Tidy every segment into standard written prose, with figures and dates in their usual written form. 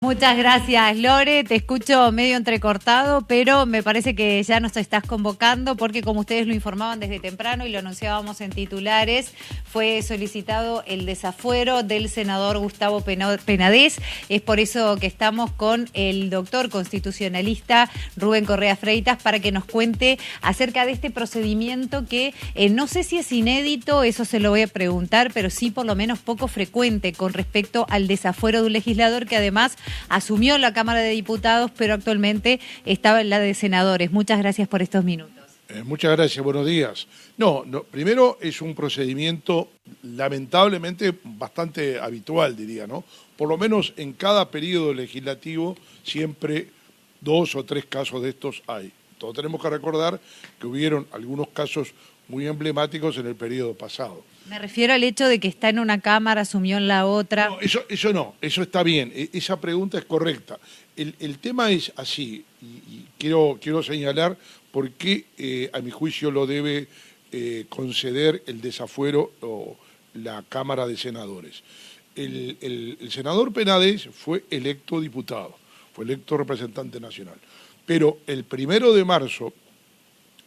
Muchas gracias, Lore. Te escucho medio entrecortado, pero me parece que ya nos estás convocando porque, como ustedes lo informaban desde temprano y lo anunciábamos en titulares, fue solicitado el desafuero del senador Gustavo Penadez. Es por eso que estamos con el doctor constitucionalista Rubén Correa Freitas para que nos cuente acerca de este procedimiento que no sé si es inédito, eso se lo voy a preguntar, pero sí por lo menos poco frecuente con respecto al desafuero de un legislador que además asumió la Cámara de Diputados, pero actualmente estaba en la de senadores. Muchas gracias por estos minutos. Muchas gracias, buenos días. No, primero es un procedimiento lamentablemente bastante habitual, diría, ¿no? Por lo menos en cada periodo legislativo siempre 2 o 3 casos de estos hay. Todos tenemos que recordar que hubieron algunos casos muy emblemáticos en el periodo pasado. Me refiero al hecho de que está en una Cámara, asumió en la otra. No, eso está bien, esa pregunta es correcta. El tema es así, y quiero señalar por qué a mi juicio lo debe conceder el desafuero o la Cámara de Senadores. El senador Penadez fue electo diputado, fue electo representante nacional, pero el 1 de marzo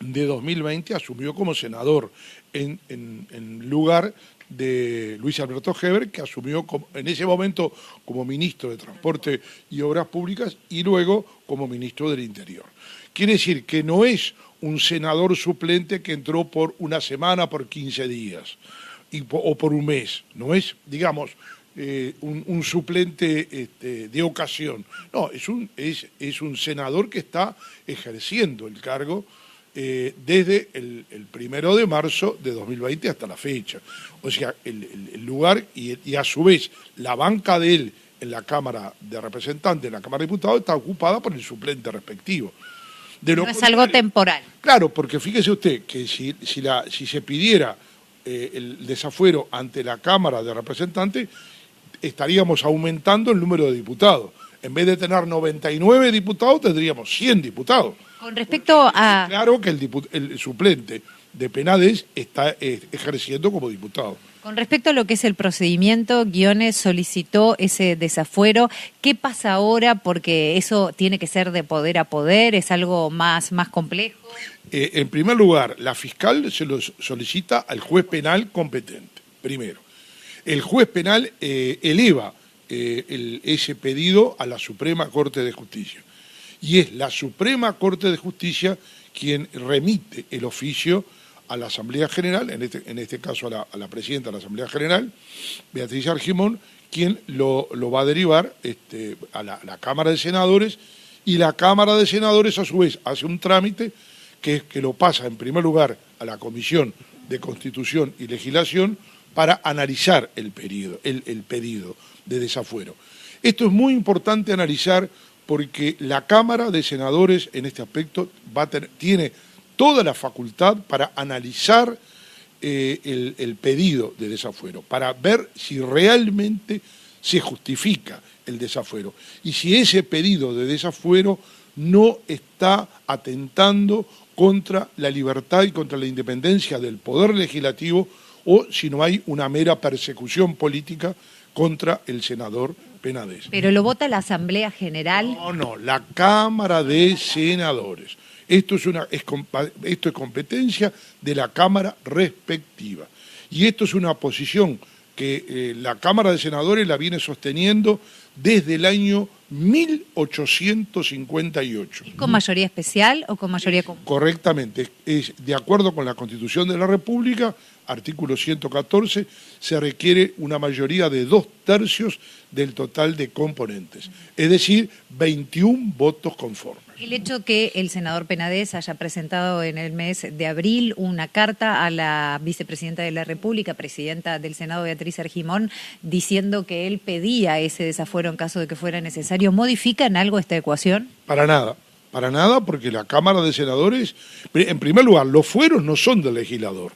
de 2020 asumió como senador en lugar de Luis Alberto Heber, que asumió en ese momento como ministro de Transporte y Obras Públicas y luego como ministro del Interior. Quiere decir que no es un senador suplente que entró por una semana, por 15 días o por un mes, no es, digamos, un suplente de ocasión. No, es un senador que está ejerciendo el cargo desde el 1 de marzo de 2020 hasta la fecha. O sea, el lugar y a su vez la banca de él en la Cámara de Representantes, en la Cámara de Diputados, está ocupada por el suplente respectivo. No es algo temporal. Claro, porque fíjese usted que si se pidiera el desafuero ante la Cámara de Representantes, estaríamos aumentando el número de diputados. En vez de tener 99 diputados, tendríamos 100 diputados. Con respecto a... Claro que el suplente de Penadez está ejerciendo como diputado. Con respecto a lo que es el procedimiento, Guiones solicitó ese desafuero. ¿Qué pasa ahora? Porque eso tiene que ser de poder a poder, ¿es algo más complejo? En primer lugar, la fiscal se lo solicita al juez penal competente, primero. El juez penal eleva ese pedido a la Suprema Corte de Justicia. Y es la Suprema Corte de Justicia quien remite el oficio a la Asamblea General, en este caso a la presidenta de la Asamblea General, Beatriz Argimón, quien lo va a derivar a la Cámara de Senadores, y la Cámara de Senadores a su vez hace un trámite que lo pasa en primer lugar a la Comisión de Constitución y Legislación para analizar el pedido de desafuero. Esto es muy importante analizar porque la Cámara de Senadores en este aspecto tiene toda la facultad para analizar el pedido de desafuero, para ver si realmente se justifica el desafuero y si ese pedido de desafuero no está atentando contra la libertad y contra la independencia del Poder Legislativo o si no hay una mera persecución política contra el senador Penadez. ¿Pero lo vota la Asamblea General? No, la Cámara de Senadores. Esto es competencia de la Cámara respectiva. Y esto es una posición que la Cámara de Senadores la viene sosteniendo desde el año 1858. ¿Es con mayoría especial o con mayoría común? Correctamente. Es de acuerdo con la Constitución de la República, artículo 114, se requiere una mayoría de 2/3 del total de componentes, es decir, 21 votos conformes. El hecho que el senador Penadez haya presentado en el mes de abril una carta a la vicepresidenta de la República, presidenta del Senado, Beatriz Argimón, diciendo que él pedía ese desafuero en caso de que fuera necesario, ¿modifica en algo esta ecuación? Para nada, porque la Cámara de Senadores, en primer lugar, los fueros no son del legislador,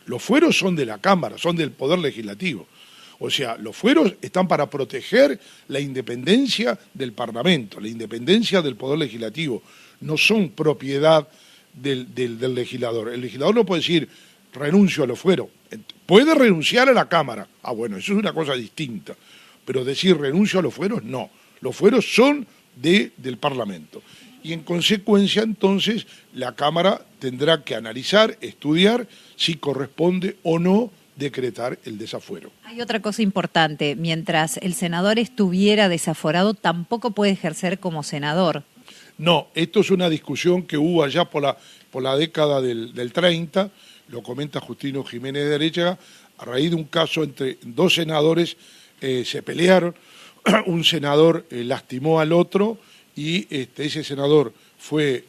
los fueros son de la Cámara, son del Poder Legislativo. O sea, los fueros están para proteger la independencia del Parlamento, la independencia del Poder Legislativo. No son propiedad del legislador. El legislador no puede decir, renuncio a los fueros. Puede renunciar a la Cámara. Bueno, eso es una cosa distinta. Pero decir renuncio a los fueros, no. Los fueros son del Parlamento. Y en consecuencia, entonces, la Cámara tendrá que analizar, estudiar si corresponde o no decretar el desafuero. Hay otra cosa importante, mientras el senador estuviera desaforado, tampoco puede ejercer como senador. No, esto es una discusión que hubo allá por la década del 30, lo comenta Justino Jiménez de Arechaga, a raíz de un caso entre dos senadores, se pelearon, un senador lastimó al otro y ese senador fue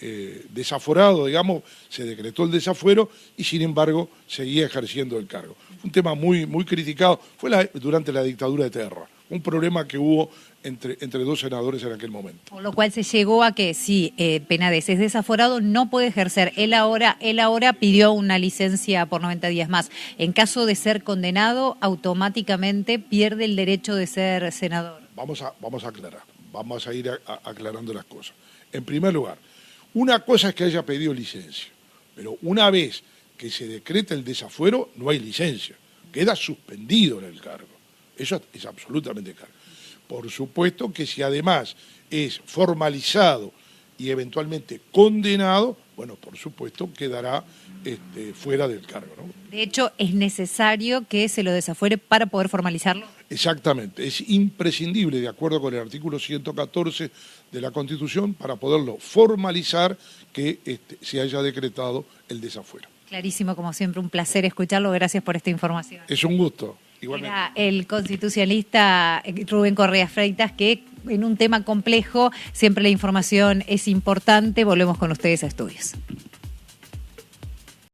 desaforado, digamos, se decretó el desafuero y sin embargo seguía ejerciendo el cargo. Un tema muy criticado, fue durante la dictadura de Terra, un problema que hubo entre dos senadores en aquel momento. Por lo cual se llegó a que si Penades es desaforado no puede ejercer. Él ahora pidió una licencia por 90 días más. En caso de ser condenado, automáticamente pierde el derecho de ser senador. Vamos a aclarar, vamos a ir aclarando las cosas. En primer lugar, una cosa es que haya pedido licencia, pero una vez que se decreta el desafuero no hay licencia, queda suspendido en el cargo. Eso es absolutamente claro. Por supuesto que si además es formalizado y eventualmente condenado, bueno, por supuesto quedará fuera del cargo, ¿no? De hecho, ¿es necesario que se lo desafuere para poder formalizarlo? Exactamente, es imprescindible, de acuerdo con el artículo 114 de la Constitución, para poderlo formalizar que se haya decretado el desafuero. Clarísimo, como siempre, un placer escucharlo. Gracias por esta información. Es un gusto. Igualmente. Era el constitucionalista Rubén Correa Freitas, que en un tema complejo siempre la información es importante. Volvemos con ustedes a Estudios.